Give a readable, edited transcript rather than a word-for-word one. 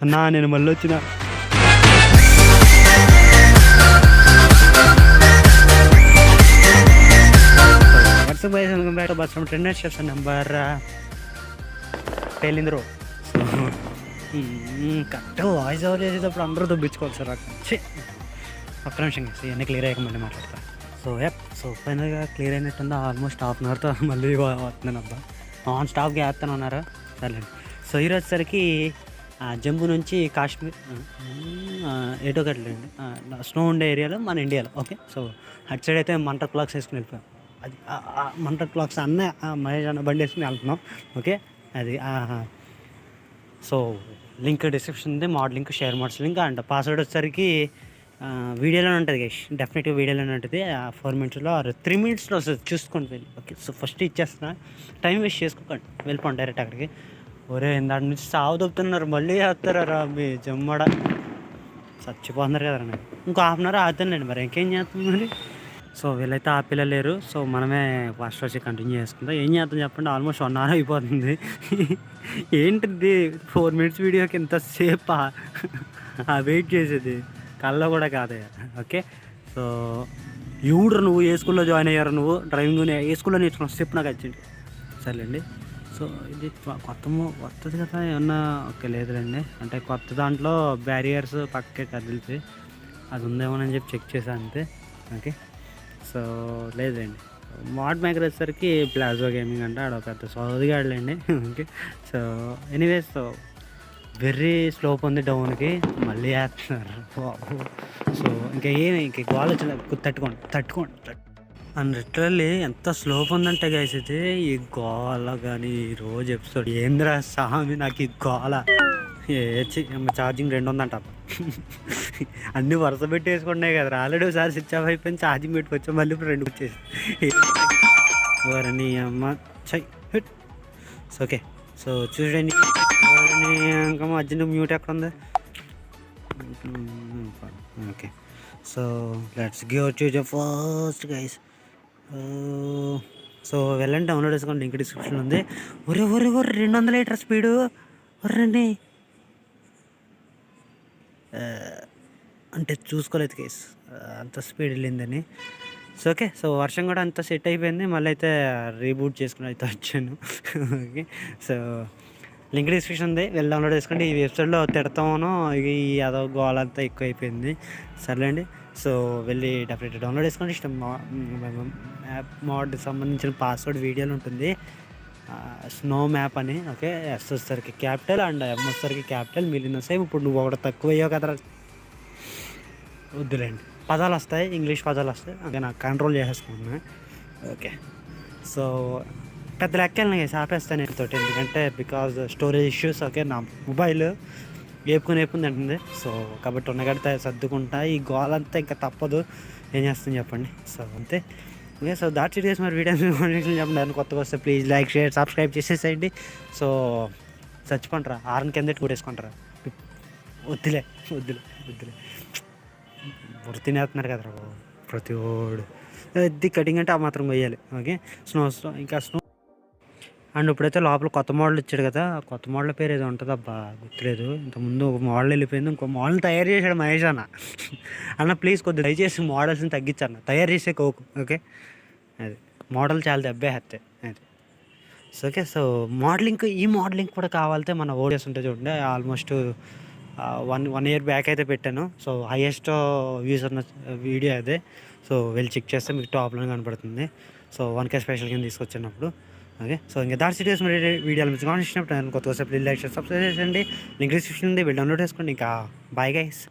అన్నా నేను మళ్ళీ వచ్చిన. What's up guys, welcome back to bus from trend station number పేలింద్రో. కరెక్ట్ వాయిస్ ఓవర్ చేసేటప్పుడు అందరూ దుబ్బించుకోవాలి సార్. ఒక్క నిమిషం గైస్, ఇవన్నీ క్లియర్ అయ్యాక మళ్ళీ మాట్లాడతా. సో ఫైనల్గా క్లియర్ అయినట్టుందా. ఆల్మోస్ట్ హాఫ్ అన్ అవర్తో మళ్ళీ వస్తున్నాను అబ్బా. నాన్ స్టాప్గా వేస్తాను అన్నారా. సర్లేండి. సో ఈరోజు సరికి జమ్మూ నుంచి కాశ్మీర్ ఎటో కట్టలేండి స్నో ఉండే ఏరియాలో మన ఇండియాలో. ఓకే, సో అటు సైడ్ అయితే మంటర్ క్లాక్స్ వేసుకుని వెళ్ళిపోయాం. అది మంటర్ క్లాక్స్ మహేష్ అన్న బండి వేసుకుని వెళ్తున్నాం. ఓకే, అది సో లింక్ డిస్క్రిప్షన్ ఉంది, mode link, share modes link and password వచ్చేసరికి వీడియోలోనే ఉంటుంది గైస్. డెఫినెట్గా వీడియోలోనే ఉంటుంది. 4 మినిట్స్లో 3 మినిట్స్లో వస్తుంది, చూసుకోండి వెళ్ళి. ఓకే, సో ఫస్ట్ ఇచ్చేస్తున్నా, టైం వేస్ట్ చేసుకోకండి, వెళ్ళిపోండి డైరెక్ట్ అక్కడికి. ఒరే దాని నుంచి సాగు దొబ్బుతున్నారు, మళ్ళీ వేస్తారా మీ జమ్మడ, చచ్చిపోతున్నారు కదా. నేను ఇంకో హాఫ్ అన్ అవర్ ఆగుతానండి, మరి ఇంకేం చేస్తాం మరి. సో వీళ్ళైతే ఆ పిల్లలు లేరు, సో మనమే ఫస్ట్ వచ్చి కంటిన్యూ చేసుకుందాం. ఏం చేద్దాం చెప్పండి, ఆల్మోస్ట్ 1 అవర్ అయిపోతుంది. ఏంటిది 4 మినిట్స్ వీడియోకి ఇంతసేపు వెయిట్ చేసేది, కళ్ళ కూడా కాదే. ఓకే, సో ఎవరు నువ్వు ఏ స్కూల్లో జాయిన్ అయ్యారు, నువ్వు డ్రైవింగ్ ఏ స్కూల్లో నేర్చుకున్నావు స్టెప్ నాకు వచ్చింది. సర్లేండి. సో ఇది కొత్తది కదా ఏమన్నా. ఓకే లేదులేండి, అంటే కొత్త దాంట్లో బ్యారియర్స్ పక్కకే కదిలితే అది ఉందేమోనని చెప్పి చెక్ చేశాను అంతే. ఓకే, సో లేదండి. మోడ్ మేకర్ వచ్చేసరికి ప్లాజో గేమింగ్ అంటే ఆడ పెద్ద సోదిగాడులేండి. ఓకే, సో ఎనీవేస్, సో వెర్రీ స్లోప్ ఉంది డౌన్కి, మళ్ళీ వేస్తున్నారు. సో ఇంక గోల్ వచ్చిన తట్టుకోండి అండ్ లిటరల్లీ ఎంత స్లోప్ ఉందంటే గైస్ అయితే ఈ గోల. కానీ ఈరోజు ఎపిసోడ్ ఏంద్రా స్వామి నాకు ఈ గోల. ఛార్జింగ్ 2 ఉందంట. అన్నీ వరుస పెట్టి వేసుకున్నాయి కదా, ఆల్రెడీ ఒకసారి స్విచ్ ఆఫ్ అయిపోయింది, ఛార్జింగ్ పెట్టుకొచ్చాం, మళ్ళీ ఇప్పుడు 2 వచ్చేసి వారని అమ్మ చై హిట్. సో ఓకే, సో చూడండి ఇంకా మధ్యలో మ్యూట్ ఎక్కడ ఉంది. Okay, so let's go to the first guys. So వెళ్ళండి, డౌన్లోడ్ చేసుకోండి, లింక్ డిస్క్రిప్షన్ ఉంది. ఒరే 200 లీటర్ స్పీడు ఒర్రండి. అంటే చూసుకోలేదు కేస్ అంత స్పీడ్ వెళ్ళిందని. సో ఓకే, సో వర్షం కూడా అంత సెట్ అయిపోయింది, మళ్ళీ అయితే రీబూట్ చేసుకుని అయితే వచ్చాను. ఓకే, సో లింక్ డిస్క్రిప్షన్ ఉంది, వెళ్ళి డౌన్లోడ్ చేసుకోండి. ఈ వెబ్సైట్లో తిడతామను ఈ అదో గోల్ అంతా ఎక్కువ అయిపోయింది. సర్లేండి, సో వెళ్ళి డెఫినెట్గా డౌన్లోడ్ చేసుకోండి. ఇష్టం మ్యాప్ మోడ్ సంబంధించిన పాస్వర్డ్ వీడియోలు ఉంటుంది, స్నో మ్యాప్ అని. ఓకే, ఎస్ వచ్చేసరికి క్యాపిటల్ అండ్ ఎం వచ్చేసరికి క్యాపిటల్, మిగిలిన సేమ్. ఇప్పుడు నువ్వు ఒకటి తక్కువ అయ్యావు కదా, వద్దులేండి, పదాలు వస్తాయి, ఇంగ్లీష్ పదాలు వస్తాయి, ఓకే నాకు కంట్రోల్ చేసేసుకున్నా. ఓకే, సో పెద్ద లెక్కలు ఆపేస్తాను నేను తోటి, ఎందుకంటే బికాజ్ స్టోరేజ్ ఇష్యూస్. ఓకే, నా మొబైల్ వేపుకుని అంటుంది. సో కాబట్టి ఉన్నగడితే సర్దుకుంటా, ఈ గోల్ అంతా ఇంకా తప్పదు, ఏం చేస్తాను చెప్పండి. సో అంతే. Okay, so that's it guys. మరి వీడియోస్ చెప్పండి, కొత్తగా వస్తే ప్లీజ్ లైక్, షేర్, సబ్స్క్రైబ్ చేసేసేయండి. సో చచ్చిపోంటారా, ఆరన్ కింద కొట్టేసుకుంటారా. వద్దులే తినేస్తున్నారు కదరా ప్రతి ఓడు. ఇది కటింగ్ అంటే ఆ మాత్రం వేయాలి. ఓకే, ఇంకా స్నో. అండ్ ఇప్పుడైతే లోపల కొత్త మోడల్ ఇచ్చాడు కదా, కొత్త మోడల్ పేరు ఏదో ఉంటుంది అబ్బా, గుర్తులేదు. ఇంతకుముందు ఒక మోడల్ వెళ్ళిపోయింది, ఇంకో మోడల్ తయారు చేశాడు మహేష్ అన్న ప్లీజ్ కొద్దిగా దయచేసి మోడల్స్ని తగ్గించన్న, తయారు చేసే కోకు. ఓకే, అది మోడల్ చాలా దెబ్బేస్తే అది. సో ఓకే, సో ఈ మోడలింగ్ కూడా కావాలంటే మన ఓడియోస్ ఉంటుంది చూడండి, ఆల్మోస్ట్ 1 ఇయర్ బ్యాక్ అయితే పెట్టాను. సో హైయెస్ట్ వ్యూస్ ఉన్న వీడియో అదే. సో వెళ్ళి చెక్ చేస్తే మీకు టాప్లో కనపడుతుంది. సో 1K స్పెషల్ కింద తీసుకొచ్చినప్పుడు. ఓకే, సో ఇంకా దాని సిటీస్ వీడియోలు మీకు కావాల్సినప్పుడు కొత్త వస్తే లైక్, సబ్స్క్రైబ్ చేయండి. లింక్ డిస్క్రిప్షన్ ఉంది, వెళ్ళి డౌన్లోడ్ చేసుకోండి. ఇంకా బాయ్ గైస్.